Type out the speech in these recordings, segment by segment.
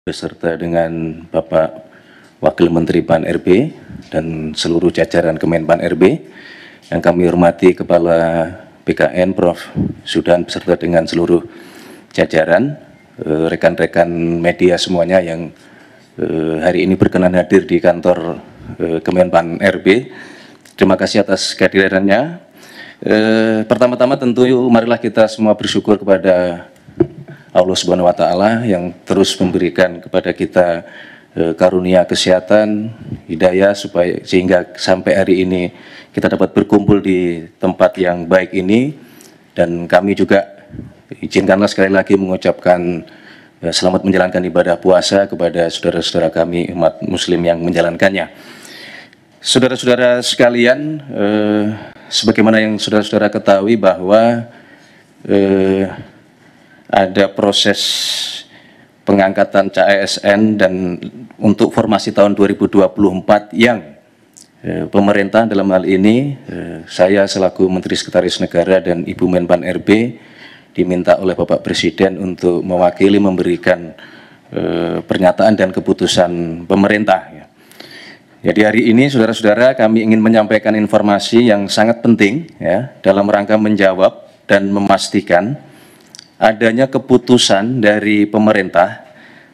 beserta dengan Bapak Wakil Menteri Pan RB dan seluruh jajaran Kemenpan RB, yang kami hormati Kepala BKN Prof. Sudan beserta dengan seluruh jajaran, rekan-rekan media semuanya yang hari ini berkenan hadir di kantor Kemenpan RB. Terima kasih atas kehadirannya. Pertama-tama tentu marilah kita semua bersyukur kepada Allah Subhanahu wa Ta'ala yang terus memberikan kepada kita karunia kesehatan, hidayah, sehingga sampai hari ini kita dapat berkumpul di tempat yang baik ini. Dan kami juga izinkanlah sekali lagi mengucapkan selamat menjalankan ibadah puasa kepada saudara-saudara kami umat muslim yang menjalankannya. Saudara-saudara sekalian, sebagaimana yang saudara-saudara ketahui bahwa ada proses pengangkatan CASN dan untuk formasi tahun 2024 yang pemerintah dalam hal ini saya selaku Menteri Sekretaris Negara dan Ibu Menpan RB diminta oleh Bapak Presiden untuk mewakili memberikan pernyataan dan keputusan pemerintah. Jadi hari ini saudara-saudara kami ingin menyampaikan informasi yang sangat penting ya dalam rangka menjawab dan memastikan adanya keputusan dari pemerintah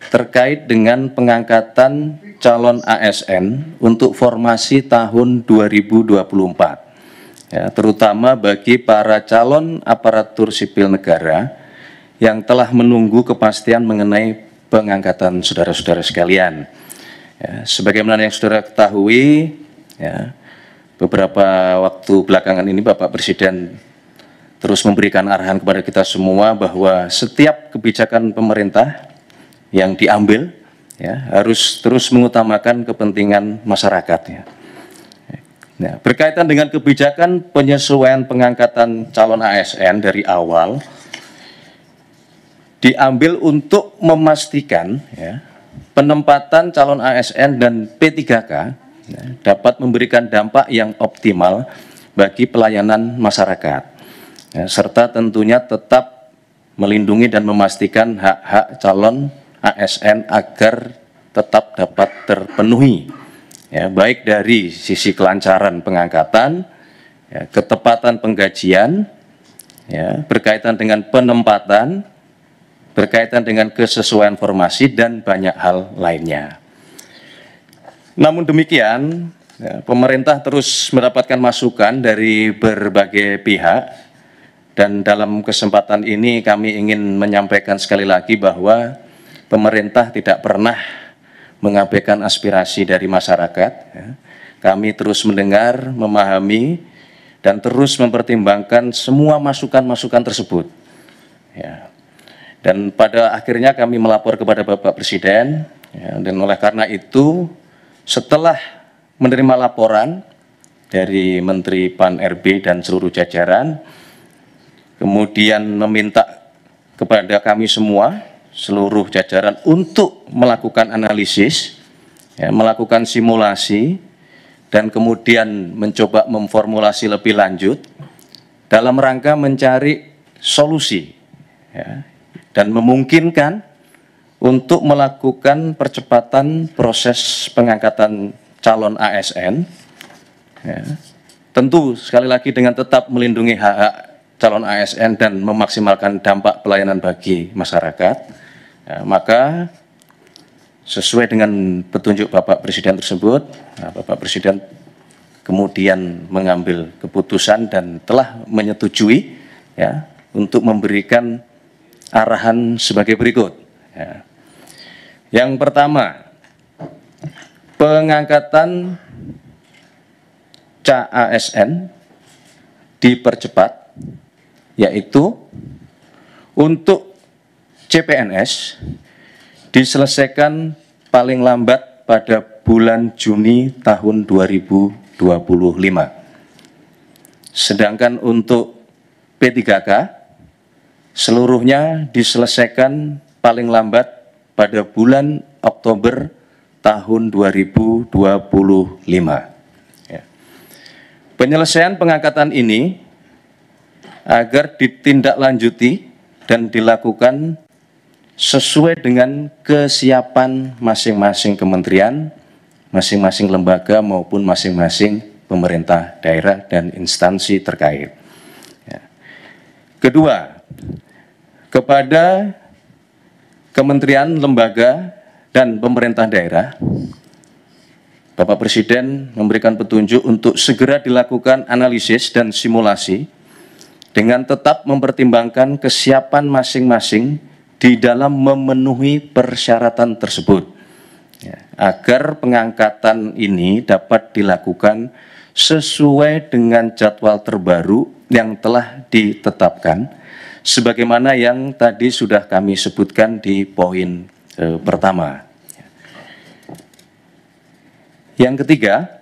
terkait dengan pengangkatan calon ASN untuk formasi tahun 2024, ya, terutama bagi para calon aparatur sipil negara yang telah menunggu kepastian mengenai pengangkatan saudara-saudara sekalian. Ya, sebagaimana yang saudara ketahui, ya, beberapa waktu belakangan ini Bapak Presiden terus memberikan arahan kepada kita semua bahwa setiap kebijakan pemerintah yang diambil ya, harus terus mengutamakan kepentingan masyarakat. Ya. Nah, berkaitan dengan kebijakan penyesuaian pengangkatan calon ASN dari awal diambil untuk memastikan ya, penempatan calon ASN dan P3K ya, dapat memberikan dampak yang optimal bagi pelayanan masyarakat. Ya, serta tentunya tetap melindungi dan memastikan hak-hak calon ASN agar tetap dapat terpenuhi, ya, baik dari sisi kelancaran pengangkatan, ya, ketepatan penggajian, ya, berkaitan dengan penempatan, berkaitan dengan kesesuaian formasi, dan banyak hal lainnya. Namun demikian, ya, pemerintah terus mendapatkan masukan dari berbagai pihak. Dan dalam kesempatan ini kami ingin menyampaikan sekali lagi bahwa pemerintah tidak pernah mengabaikan aspirasi dari masyarakat. Kami terus mendengar, memahami, dan terus mempertimbangkan semua masukan-masukan tersebut. Dan pada akhirnya kami melapor kepada Bapak Presiden, dan oleh karena itu setelah menerima laporan dari Menteri Pan RB dan seluruh jajaran, kemudian meminta kepada kami semua, seluruh jajaran untuk melakukan analisis, ya, melakukan simulasi, dan kemudian mencoba memformulasi lebih lanjut dalam rangka mencari solusi ya, dan memungkinkan untuk melakukan percepatan proses pengangkatan calon ASN, ya, tentu sekali lagi dengan tetap melindungi hak-hak calon ASN dan memaksimalkan dampak pelayanan bagi masyarakat. Ya, maka sesuai dengan petunjuk Bapak Presiden tersebut, Bapak Presiden kemudian mengambil keputusan dan telah menyetujui ya, untuk memberikan arahan sebagai berikut. Ya. Yang pertama, pengangkatan CASN dipercepat, yaitu untuk CPNS diselesaikan paling lambat pada bulan Juni tahun 2025. Sedangkan untuk P3K seluruhnya diselesaikan paling lambat pada bulan Oktober tahun 2025. Ya. Penyelesaian pengangkatan ini agar ditindaklanjuti dan dilakukan sesuai dengan kesiapan masing-masing kementerian, masing-masing lembaga maupun masing-masing pemerintah daerah dan instansi terkait. Ya. Kedua, kepada kementerian, lembaga, dan pemerintah daerah, Bapak Presiden memberikan petunjuk untuk segera dilakukan analisis dan simulasi dengan tetap mempertimbangkan kesiapan masing-masing di dalam memenuhi persyaratan tersebut, ya, agar pengangkatan ini dapat dilakukan sesuai dengan jadwal terbaru yang telah ditetapkan, sebagaimana yang tadi sudah kami sebutkan di poin pertama. Yang ketiga,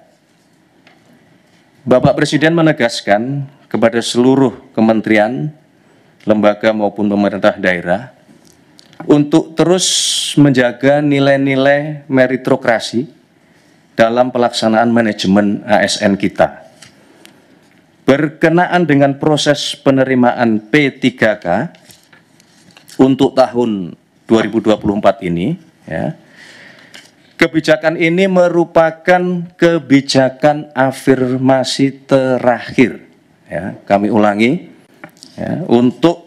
Bapak Presiden menegaskan kepada seluruh kementerian, lembaga maupun pemerintah daerah untuk terus menjaga nilai-nilai meritokrasi dalam pelaksanaan manajemen ASN kita. Berkenaan dengan proses penerimaan P3K untuk tahun 2024 ini, ya, kebijakan ini merupakan kebijakan afirmasi terakhir. Ya, kami ulangi, ya, untuk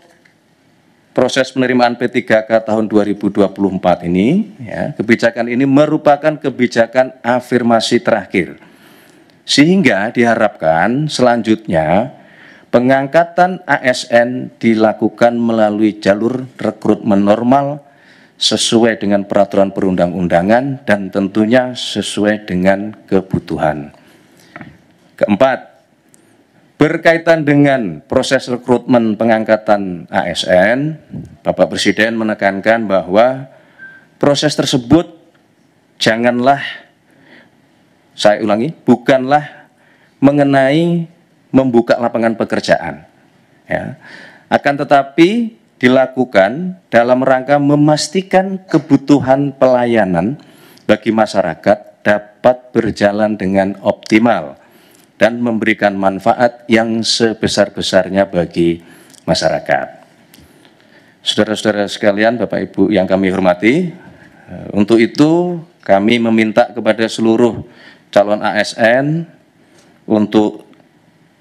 proses penerimaan P3K tahun 2024 ini, ya, kebijakan ini merupakan kebijakan afirmasi terakhir. Sehingga diharapkan selanjutnya pengangkatan ASN dilakukan melalui jalur rekrutmen normal sesuai dengan peraturan perundang-undangan dan tentunya sesuai dengan kebutuhan. Keempat, berkaitan dengan proses rekrutmen pengangkatan ASN, Bapak Presiden menekankan bahwa proses tersebut janganlah, saya ulangi, bukanlah mengenai membuka lapangan pekerjaan, ya, akan tetapi dilakukan dalam rangka memastikan kebutuhan pelayanan bagi masyarakat dapat berjalan dengan optimal dan memberikan manfaat yang sebesar-besarnya bagi masyarakat. Saudara-saudara sekalian, Bapak Ibu yang kami hormati, untuk itu kami meminta kepada seluruh calon ASN untuk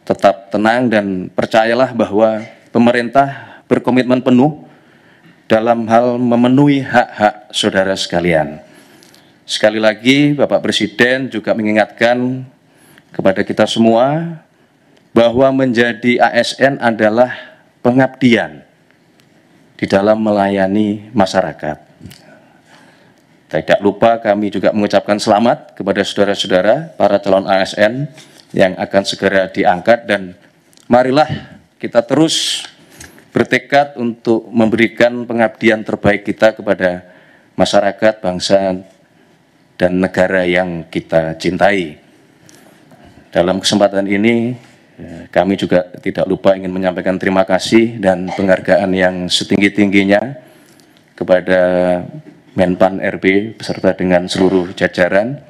tetap tenang dan percayalah bahwa pemerintah berkomitmen penuh dalam hal memenuhi hak-hak saudara sekalian. Sekali lagi, Bapak Presiden juga mengingatkan kepada kita semua bahwa menjadi ASN adalah pengabdian di dalam melayani masyarakat. Tidak lupa kami juga mengucapkan selamat kepada saudara-saudara para calon ASN yang akan segera diangkat, dan marilah kita terus bertekad untuk memberikan pengabdian terbaik kita kepada masyarakat, bangsa, dan negara yang kita cintai. Dalam kesempatan ini, kami juga tidak lupa ingin menyampaikan terima kasih dan penghargaan yang setinggi-tingginya kepada Menpan RB beserta dengan seluruh jajaran,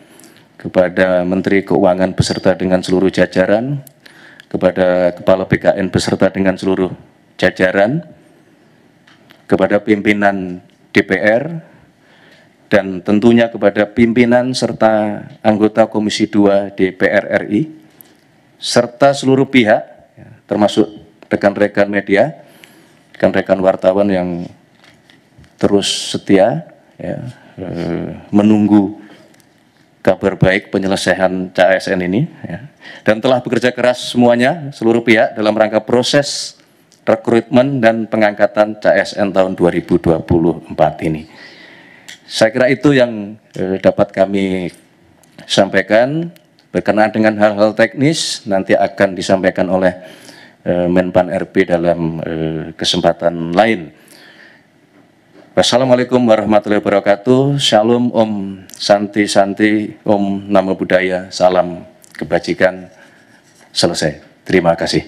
kepada Menteri Keuangan beserta dengan seluruh jajaran, kepada Kepala BKN beserta dengan seluruh jajaran, kepada pimpinan DPR, dan tentunya kepada pimpinan serta anggota Komisi 2 DPR RI, serta seluruh pihak, termasuk rekan-rekan media, rekan-rekan wartawan yang terus setia, ya, menunggu kabar baik penyelesaian CASN ini, ya, dan telah bekerja keras semuanya, seluruh pihak dalam rangka proses rekrutmen dan pengangkatan CASN tahun 2024 ini. Saya kira itu yang dapat kami sampaikan. Berkenaan dengan hal-hal teknis nanti akan disampaikan oleh Menpan RB dalam kesempatan lain. Wassalamualaikum warahmatullahi wabarakatuh. Shalom, Om Santi Santi, Om Namo Buddhaya, salam kebajikan. Selesai. Terima kasih.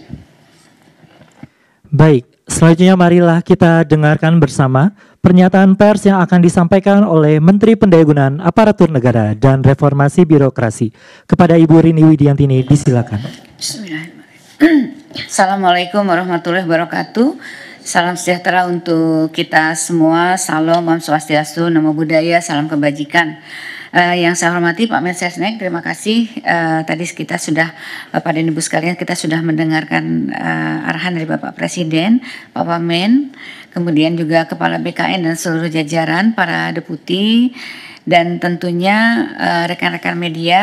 Baik, selanjutnya marilah kita dengarkan bersama pernyataan pers yang akan disampaikan oleh Menteri Pendayagunaan Aparatur Negara dan Reformasi Birokrasi. Kepada Ibu Rini Widiantini, disilakan. Bismillahirrahmanirrahim. Assalamualaikum warahmatullahi wabarakatuh. Salam sejahtera untuk kita semua. Salam, Om Swastiastu, Namo Buddhaya, salam kebajikan. Yang saya hormati Pak Mensesnek, terima kasih. Tadi kita sudah, Bapak dan Ibu sekalian, kita sudah mendengarkan arahan dari Bapak Presiden, Pak Wamen, kemudian juga Kepala BKN dan seluruh jajaran, para deputi, dan tentunya rekan-rekan media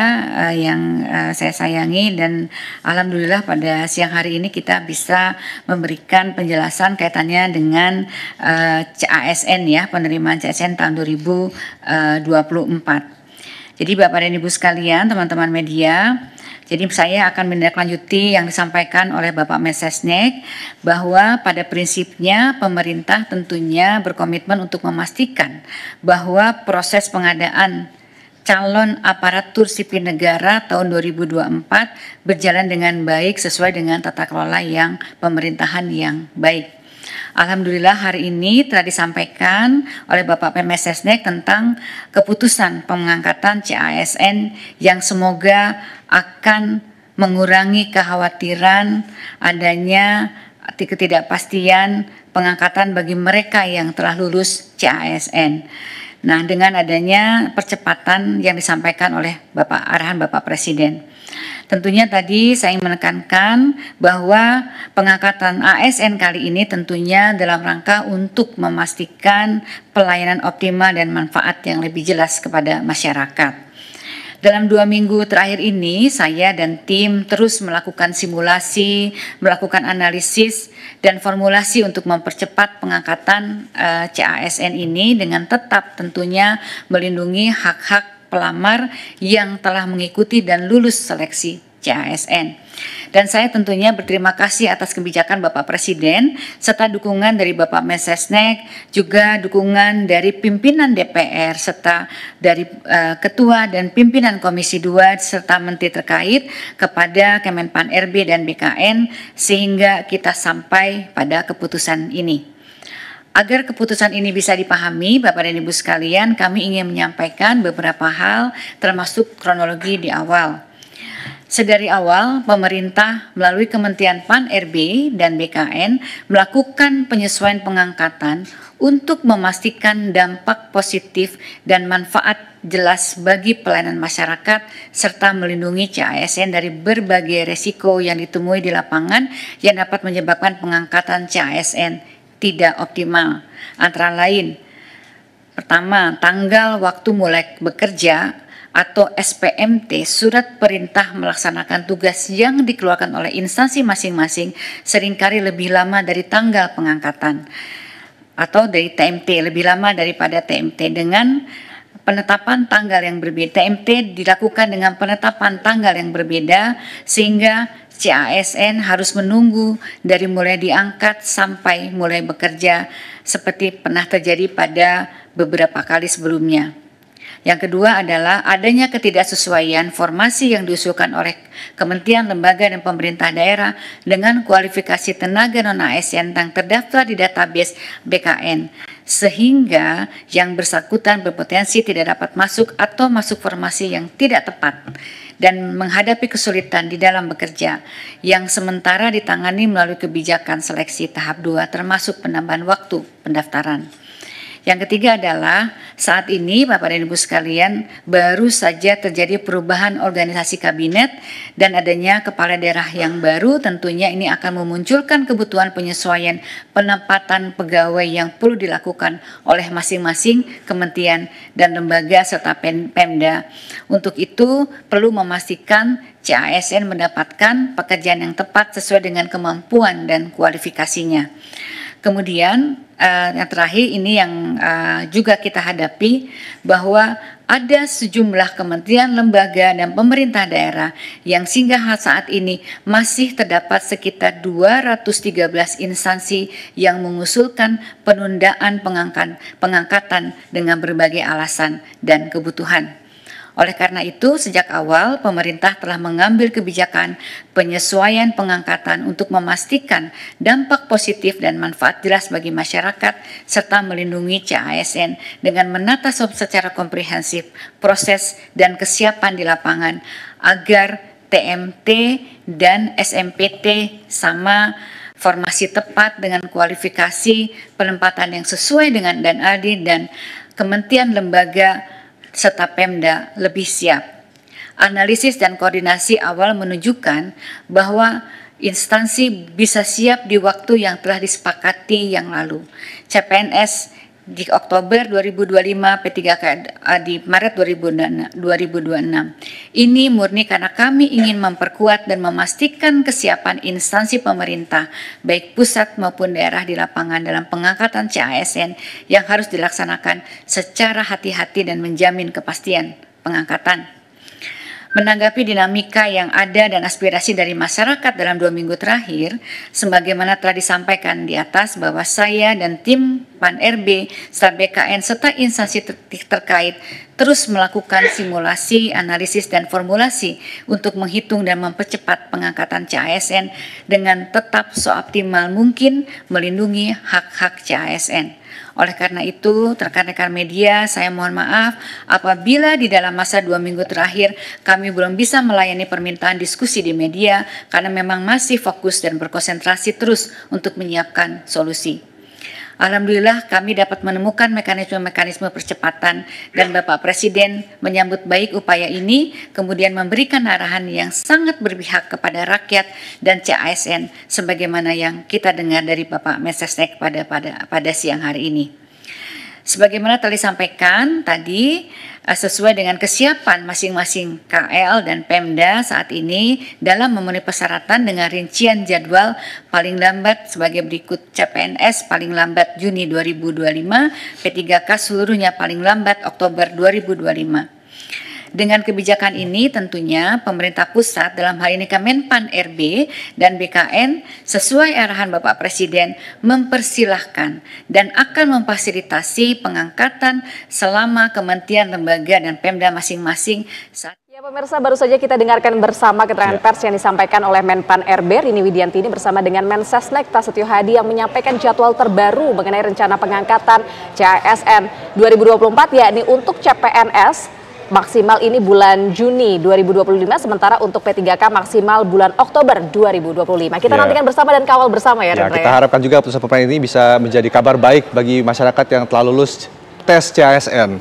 yang saya sayangi, dan alhamdulillah pada siang hari ini kita bisa memberikan penjelasan kaitannya dengan CASN ya, penerimaan CASN tahun 2024. Jadi Bapak dan Ibu sekalian, teman-teman media, jadi saya akan menindaklanjuti yang disampaikan oleh Bapak Mensesnek bahwa pada prinsipnya pemerintah tentunya berkomitmen untuk memastikan bahwa proses pengadaan calon aparatur sipil negara tahun 2024 berjalan dengan baik sesuai dengan tata kelola yang pemerintahan yang baik. Alhamdulillah hari ini telah disampaikan oleh Bapak Mensesnek tentang keputusan pengangkatan CASN yang semoga akan mengurangi kekhawatiran adanya ketidakpastian pengangkatan bagi mereka yang telah lulus CASN. Nah, dengan adanya percepatan yang disampaikan oleh arahan Bapak Presiden. Tentunya tadi saya menekankan bahwa pengangkatan ASN kali ini tentunya dalam rangka untuk memastikan pelayanan optimal dan manfaat yang lebih jelas kepada masyarakat. Dalam 2 minggu terakhir ini, saya dan tim terus melakukan simulasi, melakukan analisis, dan formulasi untuk mempercepat pengangkatan CASN ini dengan tetap tentunya melindungi hak-hak pelamar yang telah mengikuti dan lulus seleksi CASN. Dan saya tentunya berterima kasih atas kebijakan Bapak Presiden serta dukungan dari Bapak Mensesnek, juga dukungan dari pimpinan DPR serta dari Ketua dan pimpinan Komisi 2 serta Menteri terkait kepada Kemenpan RB dan BKN sehingga kita sampai pada keputusan ini. Agar keputusan ini bisa dipahami, Bapak dan Ibu sekalian, kami ingin menyampaikan beberapa hal termasuk kronologi di awal. Sedari awal, pemerintah melalui Kementerian Pan RB dan BKN melakukan penyesuaian pengangkatan untuk memastikan dampak positif dan manfaat jelas bagi pelayanan masyarakat serta melindungi CASN dari berbagai resiko yang ditemui di lapangan yang dapat menyebabkan pengangkatan CASN tidak optimal. Antara lain, pertama, tanggal waktu mulai bekerja atau SPMT, surat perintah melaksanakan tugas yang dikeluarkan oleh instansi masing-masing seringkali lebih lama dari tanggal pengangkatan atau dari TMT, lebih lama daripada TMT. Dengan penetapan tanggal yang berbeda, TMT dilakukan dengan penetapan tanggal yang berbeda sehingga CASN harus menunggu dari mulai diangkat sampai mulai bekerja seperti pernah terjadi pada beberapa kali sebelumnya. Yang kedua adalah adanya ketidaksesuaian formasi yang diusulkan oleh kementerian, lembaga, dan pemerintah daerah dengan kualifikasi tenaga non-ASN yang terdaftar di database BKN, sehingga yang bersangkutan berpotensi tidak dapat masuk atau masuk formasi yang tidak tepat dan menghadapi kesulitan di dalam bekerja yang sementara ditangani melalui kebijakan seleksi tahap 2 termasuk penambahan waktu pendaftaran. Yang ketiga adalah saat ini Bapak dan Ibu sekalian baru saja terjadi perubahan organisasi kabinet dan adanya kepala daerah yang baru, tentunya ini akan memunculkan kebutuhan penyesuaian penempatan pegawai yang perlu dilakukan oleh masing-masing kementerian dan lembaga serta Pemda. Untuk itu perlu memastikan CASN mendapatkan pekerjaan yang tepat sesuai dengan kemampuan dan kualifikasinya. Kemudian yang terakhir ini yang juga kita hadapi bahwa ada sejumlah kementerian, lembaga, dan pemerintah daerah yang hingga saat ini masih terdapat sekitar 213 instansi yang mengusulkan penundaan pengangkatan dengan berbagai alasan dan kebutuhan. Oleh karena itu, sejak awal pemerintah telah mengambil kebijakan penyesuaian pengangkatan untuk memastikan dampak positif dan manfaat jelas bagi masyarakat serta melindungi CASN dengan menata secara komprehensif proses dan kesiapan di lapangan agar TMT dan SMPT sama formasi tepat dengan kualifikasi, penempatan yang sesuai dengan dan adil, dan kementerian lembaga serta Pemda lebih siap. Analisis dan koordinasi awal menunjukkan bahwa instansi bisa siap di waktu yang telah disepakati yang lalu. CPNS di Oktober 2025, P3K di Maret 2026. Ini murni karena kami ingin memperkuat dan memastikan kesiapan instansi pemerintah, baik pusat maupun daerah di lapangan dalam pengangkatan CASN yang harus dilaksanakan secara hati-hati dan menjamin kepastian pengangkatan. Menanggapi dinamika yang ada dan aspirasi dari masyarakat dalam 2 minggu terakhir, sebagaimana telah disampaikan di atas bahwa saya dan tim PAN-RB, serta BKN, serta instansi terkait terus melakukan simulasi, analisis, dan formulasi untuk menghitung dan mempercepat pengangkatan CASN dengan tetap seoptimal mungkin melindungi hak-hak CASN. Oleh karena itu, rekan-rekan media, saya mohon maaf apabila di dalam masa 2 minggu terakhir kami belum bisa melayani permintaan diskusi di media karena memang masih fokus dan berkonsentrasi terus untuk menyiapkan solusi. Alhamdulillah kami dapat menemukan mekanisme-mekanisme percepatan dan Bapak Presiden menyambut baik upaya ini, kemudian memberikan arahan yang sangat berpihak kepada rakyat dan CASN sebagaimana yang kita dengar dari Bapak Mensesnek pada siang hari ini. Sebagaimana telah disampaikan tadi, sesuai dengan kesiapan masing-masing KL dan Pemda saat ini dalam memenuhi persyaratan dengan rincian jadwal paling lambat sebagai berikut: CPNS paling lambat Juni 2025, P3K seluruhnya paling lambat Oktober 2025. Dengan kebijakan ini tentunya pemerintah pusat dalam hal ini Kemenpan RB dan BKN sesuai arahan Bapak Presiden mempersilahkan dan akan memfasilitasi pengangkatan selama kementerian, lembaga, dan Pemda masing-masing. Ya pemirsa, baru saja kita dengarkan bersama keterangan pers yang disampaikan oleh Menpan RB Rini Widiantini bersama dengan Mensesnek Prasetyo Hadi yang menyampaikan jadwal terbaru mengenai rencana pengangkatan CASN 2024, yakni untuk CPNS maksimal ini bulan Juni 2025, sementara untuk P3K maksimal bulan Oktober 2025. Kita nantikan bersama dan kawal bersama ya. Kita harapkan juga putusan pemerintah ini bisa menjadi kabar baik bagi masyarakat yang telah lulus tes CASN.